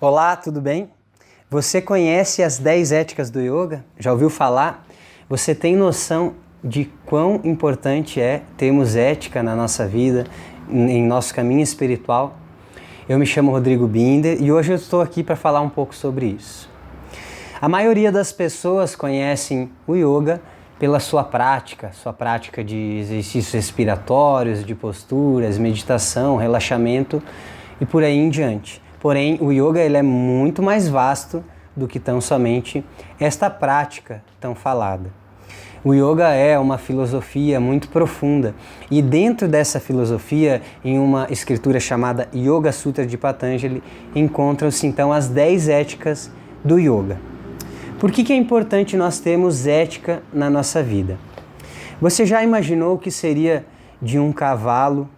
Olá, tudo bem? Você conhece as 10 éticas do yoga? Já ouviu falar? Você tem noção de quão importante é termos ética na nossa vida, em nosso caminho espiritual? Eu me chamo Rodrigo Binder e hoje eu estou aqui para falar um pouco sobre isso. A maioria das pessoas conhecem o yoga pela sua prática de exercícios respiratórios, de posturas, meditação, relaxamento e por aí em diante. Porém, o yoga ele é muito mais vasto do que tão somente esta prática tão falada. O yoga é uma filosofia muito profunda e dentro dessa filosofia, em uma escritura chamada Yoga Sutra de Patanjali, encontram-se então as 10 éticas do yoga. Por que é importante nós termos ética na nossa vida? Você já imaginou o que seria de um cavalo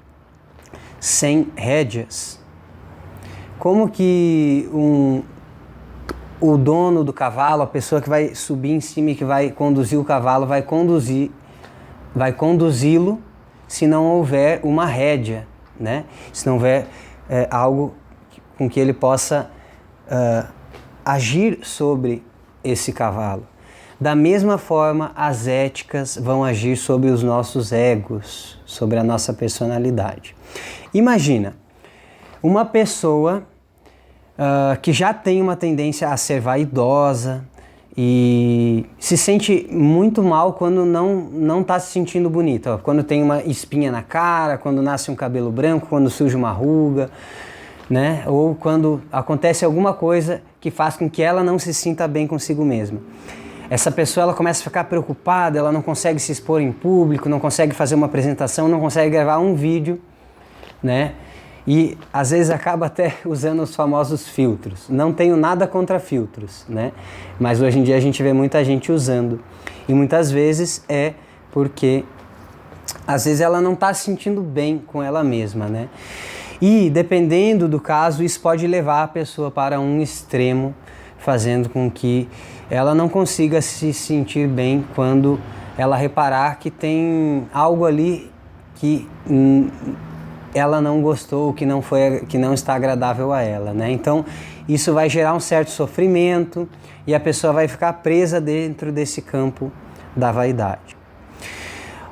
sem rédeas? Como que o dono do cavalo, a pessoa que vai subir em cima e que vai conduzir o cavalo, vai conduzi-lo se não houver uma rédea, né? Se não houver algo com que ele possa agir sobre esse cavalo. Da mesma forma, as éticas vão agir sobre os nossos egos, sobre a nossa personalidade. Imagina uma pessoa que já tem uma tendência a ser vaidosa e se sente muito mal quando não está se sentindo bonita. Quando tem uma espinha na cara, quando nasce um cabelo branco, quando surge uma ruga, né? Ou quando acontece alguma coisa que faz com que ela não se sinta bem consigo mesma. Essa pessoa ela começa a ficar preocupada, ela não consegue se expor em público, não consegue fazer uma apresentação, não consegue gravar um vídeo, né? E às vezes acaba até usando os famosos filtros. Não tenho nada contra filtros, né? Mas hoje em dia a gente vê muita gente usando. E muitas vezes é porque às vezes ela não está se sentindo bem com ela mesma, né? E dependendo do caso, isso pode levar a pessoa para um extremo, fazendo com que ela não consiga se sentir bem quando ela reparar que tem algo ali que ela não gostou, que não está agradável a ela, né? Então, isso vai gerar um certo sofrimento e a pessoa vai ficar presa dentro desse campo da vaidade.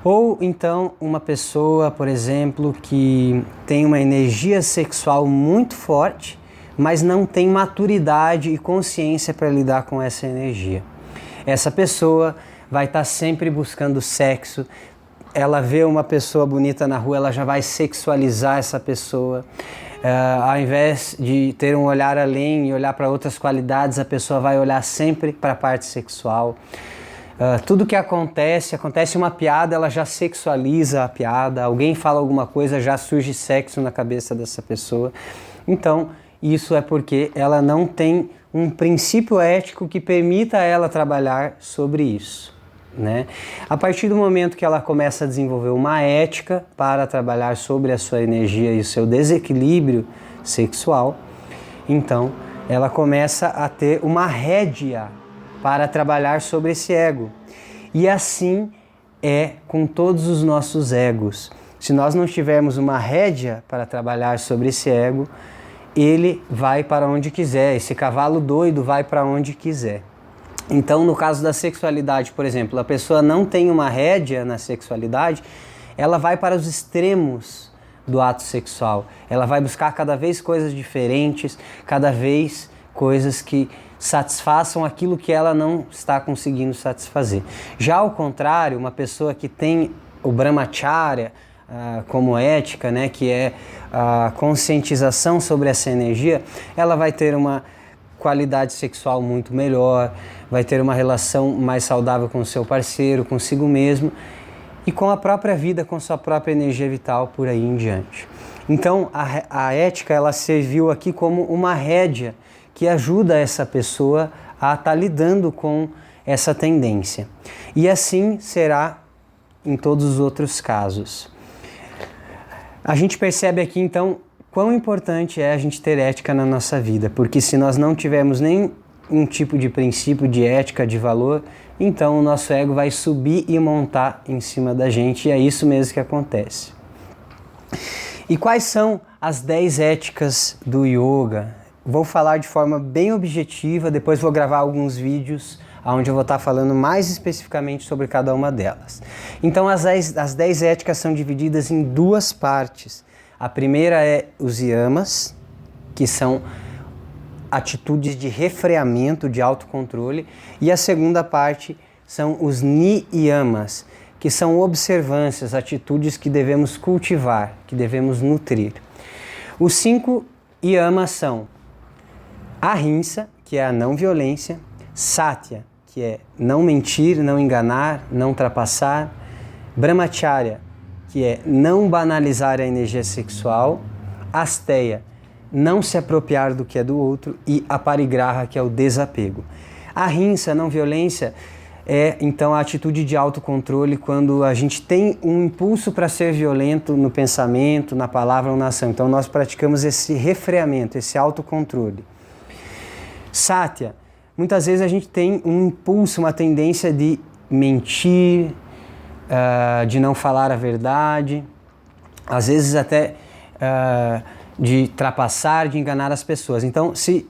Ou então uma pessoa, por exemplo, que tem uma energia sexual muito forte, mas não tem maturidade e consciência para lidar com essa energia. Essa pessoa vai estar sempre buscando sexo. Ela vê uma pessoa bonita na rua, ela já vai sexualizar essa pessoa. Ao invés de ter um olhar além e olhar para outras qualidades, a pessoa vai olhar sempre para a parte sexual. Tudo que acontece uma piada, ela já sexualiza a piada. Alguém fala alguma coisa, já surge sexo na cabeça dessa pessoa. Então, isso é porque ela não tem um princípio ético que permita a ela trabalhar sobre isso, né? A partir do momento que ela começa a desenvolver uma ética para trabalhar sobre a sua energia e o seu desequilíbrio sexual, então ela começa a ter uma rédea para trabalhar sobre esse ego. E assim é com todos os nossos egos. Se nós não tivermos uma rédea para trabalhar sobre esse ego, ele vai para onde quiser, esse cavalo doido vai para onde quiser. Então, no caso da sexualidade, por exemplo, a pessoa não tem uma rédea na sexualidade, ela vai para os extremos do ato sexual. Ela vai buscar cada vez coisas diferentes, cada vez coisas que satisfaçam aquilo que ela não está conseguindo satisfazer. Já ao contrário, uma pessoa que tem o brahmacharya como ética, né, que é a conscientização sobre essa energia, ela vai ter uma qualidade sexual muito melhor, vai ter uma relação mais saudável com o seu parceiro, consigo mesmo e com a própria vida, com sua própria energia vital, por aí em diante. Então, a ética, ela serviu aqui como uma rédea que ajuda essa pessoa a estar lidando com essa tendência. E assim será em todos os outros casos. A gente percebe aqui, então, quão importante é a gente ter ética na nossa vida, porque se nós não tivermos nem um tipo de princípio, de ética, de valor, então o nosso ego vai subir e montar em cima da gente, e é isso mesmo que acontece. E quais são as 10 éticas do yoga? vou falar de forma bem objetiva, depois vou gravar alguns vídeos onde eu vou estar falando mais especificamente sobre cada uma delas. Então as 10 éticas são divididas em duas partes. A primeira é os yamas, que são atitudes de refreamento, de autocontrole, e a segunda parte são os niyamas, que são observâncias, atitudes que devemos cultivar, que devemos nutrir. Os 5 yamas são ahimsa, que é a não violência, satya, que é não mentir, não enganar, não ultrapassar, brahmacharya, que é não banalizar a energia sexual, asteya, não se apropriar do que é do outro, e aparigraha, que é o desapego. Ahimsa, não violência, é então a atitude de autocontrole quando a gente tem um impulso para ser violento no pensamento, na palavra ou na ação. Então nós praticamos esse refreamento, esse autocontrole. Satya, muitas vezes a gente tem um impulso, uma tendência de mentir, de não falar a verdade, às vezes até de trapaçar, de enganar as pessoas. Então, se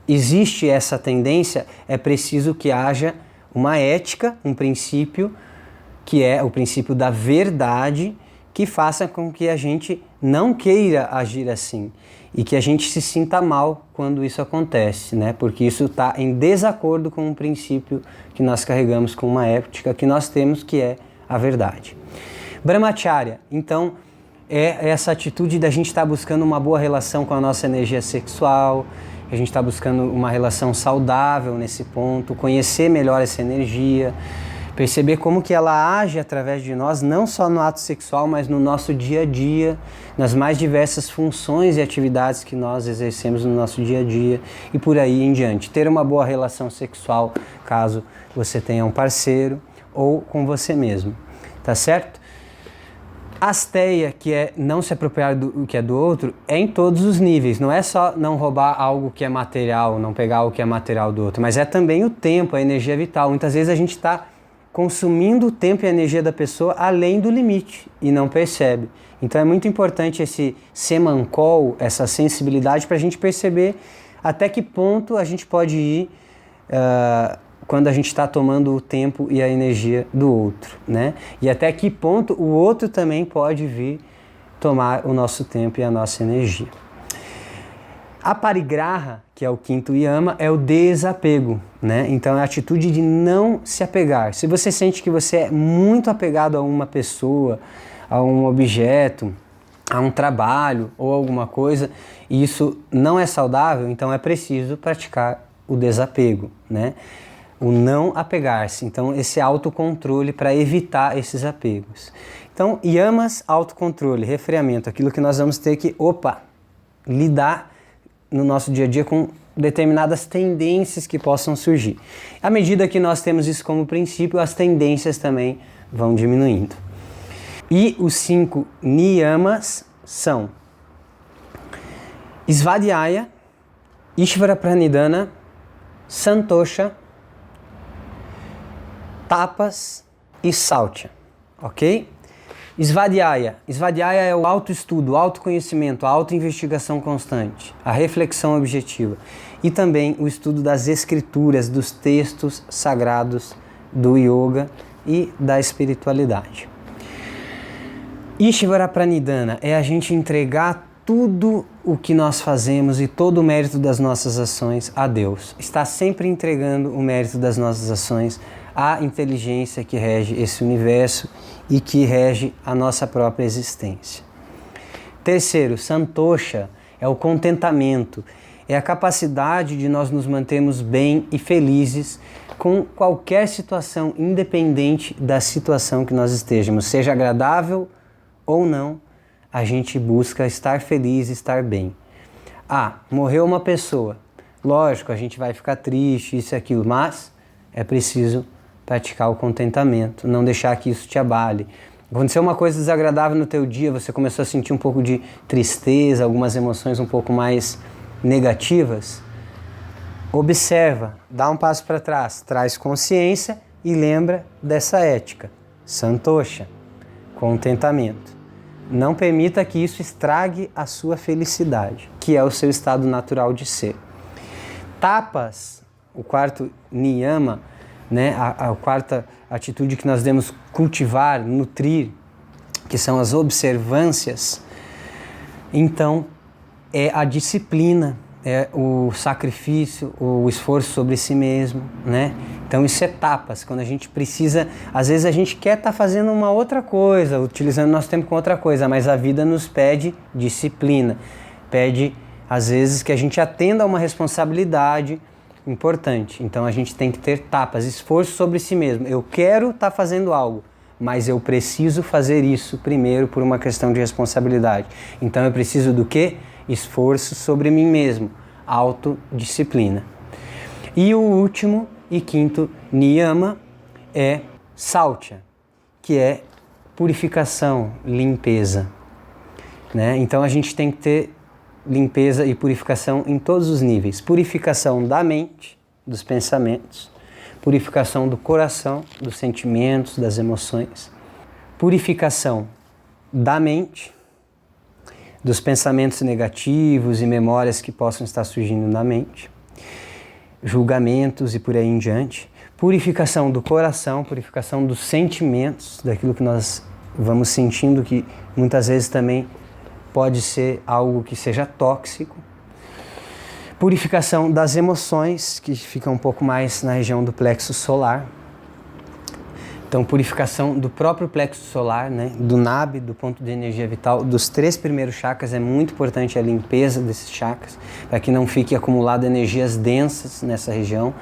existe essa tendência, é preciso que haja uma ética, um princípio, que é o princípio da verdade, que faça com que a gente não queira agir assim e que a gente se sinta mal quando isso acontece, né? Porque isso está em desacordo com um princípio que nós carregamos, com uma ética que nós temos, que é a verdade. Brahmacharya, então, é essa atitude da gente estar buscando uma boa relação com a nossa energia sexual, a gente está buscando uma relação saudável nesse ponto, conhecer melhor essa energia, perceber como que ela age através de nós, não só no ato sexual, mas no nosso dia a dia, nas mais diversas funções e atividades que nós exercemos no nosso dia a dia e por aí em diante. Ter uma boa relação sexual, caso você tenha um parceiro, ou com você mesmo, tá certo? Asteia, que é não se apropriar do que é do outro, é em todos os níveis. Não é só não roubar algo que é material, não pegar algo que é material do outro, mas é também o tempo, a energia vital. Muitas vezes a gente está consumindo o tempo e a energia da pessoa além do limite e não percebe. Então é muito importante esse semancol, essa sensibilidade, para a gente perceber até que ponto a gente pode ir quando a gente está tomando o tempo e a energia do outro, né? E até que ponto o outro também pode vir tomar o nosso tempo e a nossa energia. A parigraha, que é o 5º yama, é o desapego, né? Então é a atitude de não se apegar. Se você sente que você é muito apegado a uma pessoa, a um objeto, a um trabalho ou alguma coisa, e isso não é saudável, então é preciso praticar o desapego, né? O não apegar-se, então esse autocontrole para evitar esses apegos. Então, yamas, autocontrole, refreamento, aquilo que nós vamos ter que, lidar no nosso dia a dia com determinadas tendências que possam surgir. À medida que nós temos isso como princípio, as tendências também vão diminuindo. E os 5 niyamas são Svadhyaya, Ishvara Pranidhana, Santosha, Tapas e Sautya, ok? Svadhyaya é o autoestudo, o autoconhecimento, a autoinvestigação constante, a reflexão objetiva e também o estudo das escrituras, dos textos sagrados do yoga e da espiritualidade. Ishvara Pranidhana é a gente entregar tudo o que nós fazemos e todo o mérito das nossas ações a Deus. Está sempre entregando o mérito das nossas ações à inteligência que rege esse universo e que rege a nossa própria existência. Terceiro, Santosha é o contentamento, é a capacidade de nós nos mantermos bem e felizes com qualquer situação, independente da situação que nós estejamos, seja agradável ou não, a gente busca estar feliz, estar bem. Morreu uma pessoa, lógico, a gente vai ficar triste, isso e aquilo, mas é preciso praticar o contentamento, não deixar que isso te abale. Aconteceu uma coisa desagradável no teu dia, você começou a sentir um pouco de tristeza, algumas emoções um pouco mais negativas, observa, dá um passo para trás, traz consciência e lembra dessa ética, Santosha, contentamento. Não permita que isso estrague a sua felicidade, que é o seu estado natural de ser. Tapas, o quarto niyama, né, a quarta atitude que nós devemos cultivar, nutrir, que são as observâncias, então é a disciplina, é o sacrifício, o esforço sobre si mesmo, né? Então isso é tapas, quando a gente precisa, às vezes a gente quer estar fazendo uma outra coisa, utilizando nosso tempo com outra coisa, mas a vida nos pede disciplina, pede às vezes que a gente atenda a uma responsabilidade importante. Então a gente tem que ter tapas, esforço sobre si mesmo. Eu quero estar fazendo algo, mas eu preciso fazer isso primeiro por uma questão de responsabilidade. Então eu preciso do quê? Esforço sobre mim mesmo, autodisciplina. E o último e quinto niyama é sautya, que é purificação, limpeza, né? Então a gente tem que ter limpeza e purificação em todos os níveis. Purificação da mente, dos pensamentos, purificação do coração, dos sentimentos, das emoções, purificação da mente, dos pensamentos negativos e memórias que possam estar surgindo na mente, julgamentos e por aí em diante, purificação do coração, purificação dos sentimentos, daquilo que nós vamos sentindo, que muitas vezes também pode ser algo que seja tóxico, purificação das emoções, que fica um pouco mais na região do plexo solar. Então, purificação do próprio plexo solar, né? Do nabhi, do ponto de energia vital, dos 3 primeiros chakras. É muito importante a limpeza desses chakras, para que não fique acumulado energias densas nessa região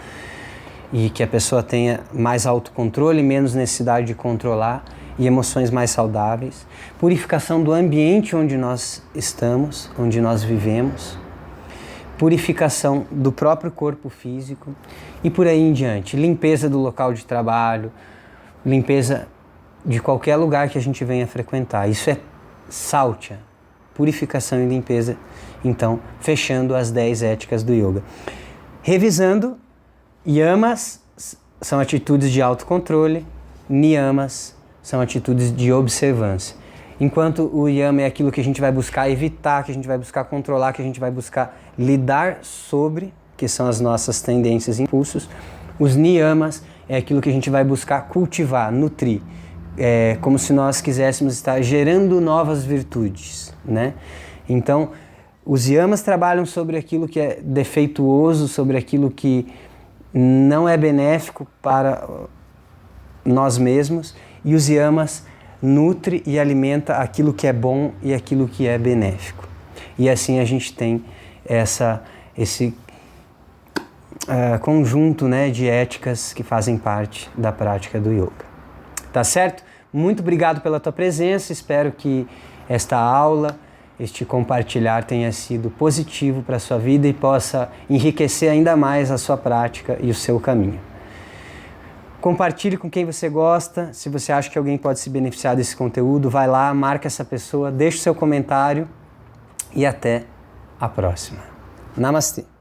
e que a pessoa tenha mais autocontrole, menos necessidade de controlar e emoções mais saudáveis. Purificação do ambiente onde nós estamos, onde nós vivemos. Purificação do próprio corpo físico e por aí em diante. Limpeza do local de trabalho, limpeza de qualquer lugar que a gente venha frequentar. Isso é sautya, purificação e limpeza. Então, fechando as 10 éticas do yoga. Revisando, yamas são atitudes de autocontrole, niyamas são atitudes de observância. Enquanto o yama é aquilo que a gente vai buscar evitar, que a gente vai buscar controlar, que a gente vai buscar lidar sobre, que são as nossas tendências e impulsos, os niyamas é aquilo que a gente vai buscar cultivar, nutrir. É como se nós quiséssemos estar gerando novas virtudes, né? Então, os yamas trabalham sobre aquilo que é defeituoso, sobre aquilo que não é benéfico para nós mesmos, e os yamas nutre e alimenta aquilo que é bom e aquilo que é benéfico. E assim a gente tem esse conjunto, né, de éticas que fazem parte da prática do yoga. Tá certo? Muito obrigado pela tua presença, espero que esta aula, este compartilhar tenha sido positivo para a sua vida e possa enriquecer ainda mais a sua prática e o seu caminho. Compartilhe com quem você gosta, se você acha que alguém pode se beneficiar desse conteúdo, vai lá, marca essa pessoa, deixa o seu comentário e até a próxima. Namastê!